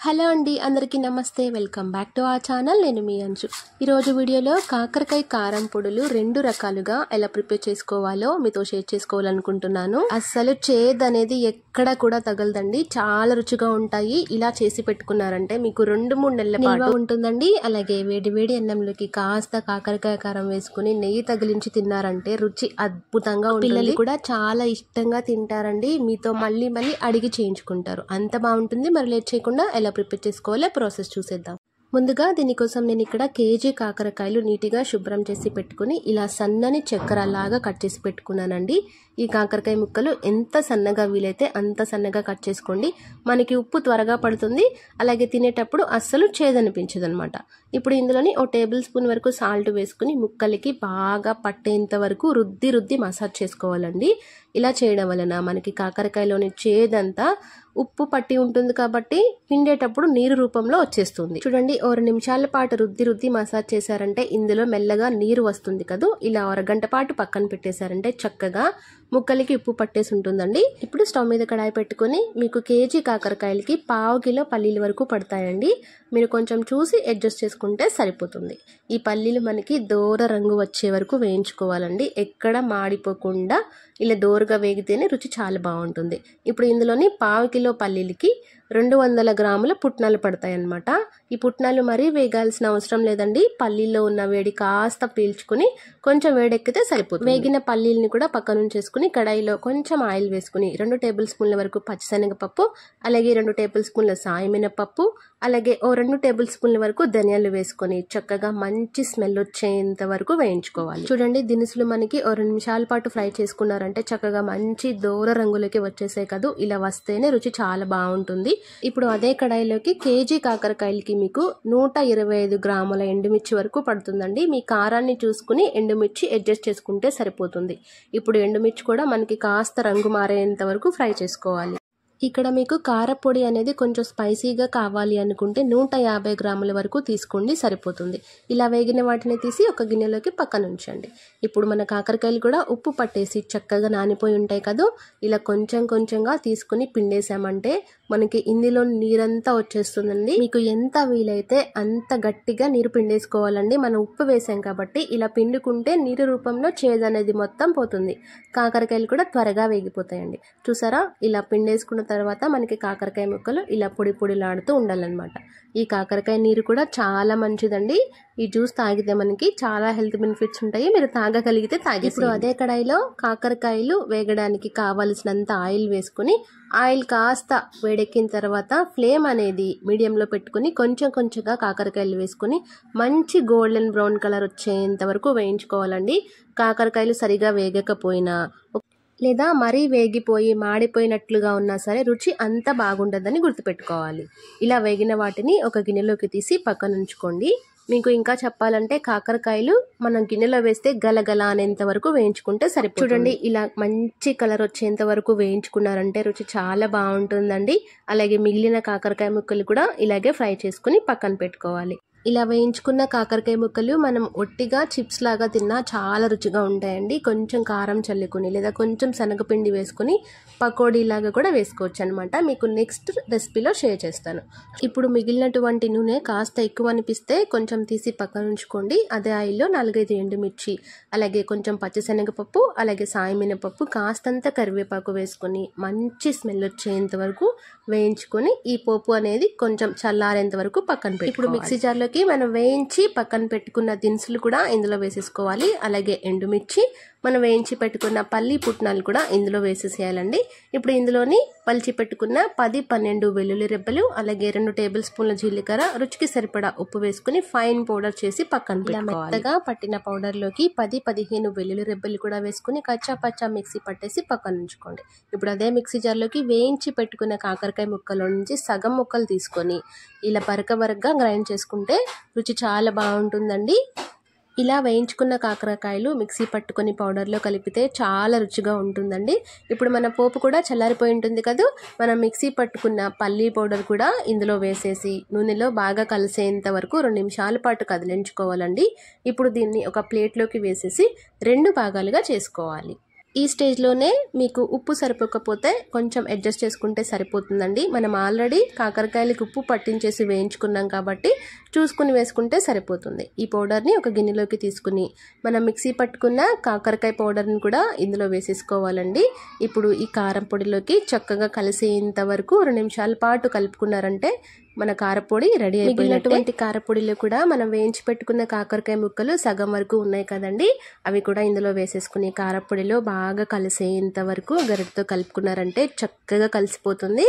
Hello అండి, అందరికీ నమస్తే. Welcome back to our channel. నేను మీ అంచు. ఈరోజు వీడియోలో కాకరకాయ కారం పొడులు 2 రకాలుగా ఎలా ప్రిపేర్ చేసుకోవాలో మీతో షేర్ చేసుకోవాలనుకుంటున్నాను. అస్సలు చేదు అనేది ఎక్కడ కూడా తగలదండి, చాలా రుచిగా ఉంటాయి. ఇలా చేసి పెట్టుకున్నారంటే మీకు 2-3 నెలల పాటు ఉంటుందండి. అలాగే వేడి వేడి అన్నంలోకి కాస్త కాకరకాయ కారం వేసుకుని నెయ్యి తగిలించి తిన్నారంటే రుచి అద్భుతంగా ఉంటుంది. పిల్లలు కూడా చాలా ఇష్టంగా తింటారండి. మీతో మళ్ళీ అడిగి చేయించుకుంటారు, అంత బాగుంటుంది. మరి లేట్ చేయకుండా ఎలా ప్రిపేర్ చేసుకోవాలో ప్రాసెస్ చూసేద్దాం. ముందుగా దీనికోసం నేను ఇక్కడ కేజీ కాకరకాయలు నీట్గా శుభ్రం చేసి పెట్టుకుని ఇలా సన్నని చక్కెర లాగా కట్ చేసి పెట్టుకున్నానండి. ఈ కాకరకాయ ముక్కలు ఎంత సన్నగా వీలైతే అంత సన్నగా కట్ చేసుకోండి. మనకి ఉప్పు త్వరగా పడుతుంది, అలాగే తినేటప్పుడు అస్సలు చేదనిపించదు అనమాట. ఇప్పుడు ఇందులోని 1 టేబుల్ స్పూన్ వరకు సాల్ట్ వేసుకుని ముక్కలకి బాగా పట్టేంత వరకు రుద్ది మసాజ్ చేసుకోవాలండి. ఇలా చేయడం వలన మనకి కాకరకాయలోని చేదంతా ఉప్పు పట్టి ఉంటుంది కాబట్టి పిండేటప్పుడు నీరు రూపంలో వచ్చేస్తుంది. చూడండి, 2 నిమిషాల పాటు రుద్ది మసాజ్ చేశారంటే ఇందులో మెల్లగా నీరు వస్తుంది కదా. ఇలా 1 గంట పాటు పక్కన పెట్టేశారంటే చక్కగా ముక్కలకి ఉప్పు పట్టేసి ఉంటుందండి. ఇప్పుడు స్టవ్ మీద కడాయి పెట్టుకుని మీకు కేజీ కాకరకాయలకి 1/2 కిలో పల్లీల వరకు పడతాయండి. మీరు కొంచెం చూసి అడ్జస్ట్ చేసుకుంటే సరిపోతుంది. ఈ పల్లీలు మనకి దోర రంగు వచ్చే వరకు వేయించుకోవాలండి. ఎక్కడ మాడిపోకుండా ఇలా దోరగా వేగితేనే రుచి చాలా బాగుంటుంది. ఇప్పుడు ఇందులోని 1/2 కిలో పల్లీలకి 200 గ్రాముల పుట్నాలు పడతాయి అన్నమాట. ఈ పుట్నాలు మరీ వేగాల్సిన అవసరం లేదండి. పల్లీల్లో ఉన్న వేడి కాస్త పీల్చుకుని కొంచెం వేడెక్కితే సరిపోతుంది. వేగిన పల్లీలని కూడా పక్కన ఉంచేసుకుని కడాయిలో కొంచెం ఆయిల్ వేసుకుని 2 టేబుల్ స్పూన్ల వరకు పచ్చిశనగపప్పు, అలాగే 2 టేబుల్ స్పూన్ల సాయమినపప్పు, అలాగే 2 టేబుల్ స్పూన్ల వరకు ధనియాలు వేసుకొని చక్కగా మంచి స్మెల్ వచ్చేంత వరకు వేయించుకోవాలి. చూడండి, దినుసులు మనకి 2 నిమిషాల పాటు ఫ్రై చేసుకున్నారంటే చక్కగా మంచి దోర రంగులోకి వచ్చేసాయి కదా. ఇలా వస్తేనే రుచి చాలా బాగుంటుంది. ఇప్పుడు అదే కడాయిలోకి కేజీ కాకరకాయలకి మీకు 125 గ్రాముల ఎండుమిర్చి వరకు పడుతుందండి. మీ కారాన్ని చూసుకుని ఎండుమిర్చి అడ్జస్ట్ చేసుకుంటే సరిపోతుంది. ఇప్పుడు ఎండుమిర్చి కూడా మనకి కాస్త రంగు మారేంత వరకు ఫ్రై చేసుకోవాలి. ఇక్కడ మీకు కారపొడి అనేది కొంచెం స్పైసీగా కావాలి అనుకుంటే 150 గ్రాముల వరకు తీసుకోండి, సరిపోతుంది. ఇలా వేగిన వాటిని తీసి ఒక గిన్నెలోకి పక్కన ఉంచండి. ఇప్పుడు మన కాకరకాయలు కూడా ఉప్పు పట్టేసి చక్కగా నానిపోయి ఉంటాయి కదా. ఇలా కొంచెంగా తీసుకుని పిండేసామంటే మనకి ఇందులో నీరంతా వచ్చేస్తుందండి. మీకు ఎంత వీలైతే అంత గట్టిగా నీరు పిండేసుకోవాలండి. మనం ఉప్పు వేసాం కాబట్టి ఇలా పిండుకుంటే నీరు రూపంలో చేదు అనేది మొత్తం పోతుంది. కాకరకాయలు కూడా త్వరగా వేగిపోతాయండి. చూసారా, ఇలా పిండేసుకున్న తర్వాత మనకి కాకరకాయ ముక్కలు ఇలా పొడిలాడుతూ ఉండాలన్నమాట. ఈ కాకరకాయ నీరు కూడా చాలా మంచిదండి. ఈ జ్యూస్ తాగితే మనకి చాలా హెల్త్ బెనిఫిట్స్ ఉంటాయి. మీరు తాగగలిగితే తాగి. ఇప్పుడు అదే కడాయిలో కాకరకాయలు వేగడానికి కావలసినంత ఆయిల్ వేసుకుని ఆయిల్ కాస్త వేడెక్కిన తర్వాత ఫ్లేమ్ అనేది మీడియంలో పెట్టుకుని కొంచెంగా కాకరకాయలు వేసుకుని మంచి గోల్డెన్ బ్రౌన్ కలర్ వచ్చేంత వరకు వేయించుకోవాలండి. కాకరకాయలు సరిగా వేగకపోయినా లేదా మరీ వేగిపోయి మాడిపోయినట్లుగా ఉన్నా సరే రుచి అంత బాగుండదని గుర్తుపెట్టుకోవాలి. ఇలా వేగిన వాటిని ఒక గిన్నెలోకి తీసి పక్కన ఉంచుకోండి. మీకు ఇంకా చెప్పాలంటే కాకరకాయలు మనం గిన్నెలో వేస్తే గలగల అనేంత వరకు వేయించుకుంటే సరిపోతుంది. చూడండి, ఇలా మంచి కలర్ వచ్చేంత వరకు వేయించుకున్నారంటే రుచి చాలా బాగుంటుందండి. అలాగే మిగిలిన కాకరకాయ ముక్కలు కూడా ఇలాగే ఫ్రై చేసుకుని పక్కన పెట్టుకోవాలి. ఇలా వేయించుకున్న కాకరకాయ ముక్కలు మనం ఒట్టిగా చిప్స్ లాగా తిన్నా చాలా రుచిగా ఉంటాయండి. కొంచెం కారం చల్లుకుని లేదా కొంచెం శనగపిండి వేసుకుని పకోడీ లాగా కూడా వేసుకోవచ్చు అనమాట. మీకు నెక్స్ట్ రెసిపీలో షేర్ చేస్తాను. ఇప్పుడు మిగిలినటువంటి నూనె కాస్త ఎక్కువ అనిపిస్తే కొంచెం తీసి పక్కన ఉంచుకోండి. అదే ఆయిల్లో 4-5 ఎండుమిర్చి, అలాగే కొంచెం పచ్చిశనగపప్పు, అలాగే సాయమినపప్పు, కాస్తంత కరివేపాకు వేసుకొని మంచి స్మెల్ వచ్చేంత వరకు వేయించుకొని ఈ పోపు అనేది కొంచెం చల్లారేంత వరకు పక్కన పెట్టి ఇప్పుడు మిక్సీ జార్లో మనం వేయించి పక్కన పెట్టుకున్న దినుసులు కూడా ఇందులో వేసేసుకోవాలి. అలాగే ఎండుమిర్చి, మనం వేయించి పెట్టుకున్న పల్లి పుట్నాలు కూడా ఇందులో వేసేసేయాలండి. ఇప్పుడు ఇందులోని పలిచి పెట్టుకున్న 10-12 వెల్లుల్లి రెబ్బలు, అలాగే 2 టేబుల్ స్పూన్ల జీలకర్ర, రుచికి సరిపడా ఉప్పు వేసుకుని ఫైన్ పౌడర్ చేసి పక్కన పెట్టుకోవాలి. మెత్తగా పట్టిన పౌడర్లోకి 10-15 వెల్లుల్లి రెబ్బలు కూడా వేసుకుని కచ్చా మిక్సీ పట్టేసి పక్కన ఉంచుకోండి. ఇప్పుడు అదే మిక్సీ జార్లోకి వేయించి పెట్టుకున్న కాకరకాయ ముక్కలో నుంచి సగం ముక్కలు తీసుకొని ఇలా బరకగా గ్రైండ్ చేసుకుంటే రుచి చాలా బాగుంటుందండి. ఇలా వేయించుకున్న కాకరకాయలు మిక్సీ పట్టుకొని పౌడర్లో కలిపితే చాలా రుచిగా ఉంటుందండి. ఇప్పుడు మన పోపు కూడా చల్లారిపోయి ఉంటుంది కదా. మనం మిక్సీ పట్టుకున్న పల్లీ పౌడర్ కూడా ఇందులో వేసేసి నూనెలో బాగా కలిసేంత వరకు 2 నిమిషాల పాటు కదిలించుకోవాలండి. ఇప్పుడు దీన్ని ఒక ప్లేట్లోకి వేసేసి 2 భాగాలుగా చేసుకోవాలి. ఈ స్టేజ్లోనే మీకు ఉప్పు సరిపోకపోతే కొంచెం అడ్జస్ట్ చేసుకుంటే సరిపోతుందండి. మనం ఆల్రెడీ కాకరకాయలకు ఉప్పు పట్టించేసి వేయించుకున్నాం కాబట్టి చూసుకుని వేసుకుంటే సరిపోతుంది. ఈ పౌడర్ని ఒక గిన్నెలోకి తీసుకుని మనం మిక్సీ పట్టుకున్న కాకరకాయ పౌడర్ని కూడా ఇందులో వేసేసుకోవాలండి. ఇప్పుడు ఈ కారం పొడిలోకి చక్కగా కలిసేంత వరకు 2 నిమిషాల పాటు కలుపుకున్నారంటే మన కారపొడి రెడీ అయిపోయినటువంటి కారపొడిలో కూడా మనం వేయించి పెట్టుకున్న కాకరకాయ ముక్కలు సగం వరకు ఉన్నాయి కదండి, అవి కూడా ఇందులో వేసేసుకుని కారపొడిలో బాగా కలిసేంత వరకు గరిటతో కలుపుకున్నారంటే చక్కగా కలిసిపోతుంది.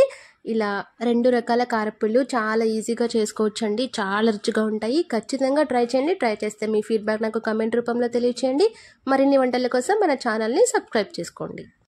ఇలా 2 రకాల కారపొడులు చాలా ఈజీగా చేసుకోవచ్చండి. చాలా రుచిగా ఉంటాయి. ఖచ్చితంగా ట్రై చేయండి. ట్రై చేస్తే మీ ఫీడ్బ్యాక్ నాకు కామెంట్ రూపంలో తెలియచేయండి. మరిన్ని వంటల కోసం మన ఛానల్ని సబ్స్క్రైబ్ చేసుకోండి.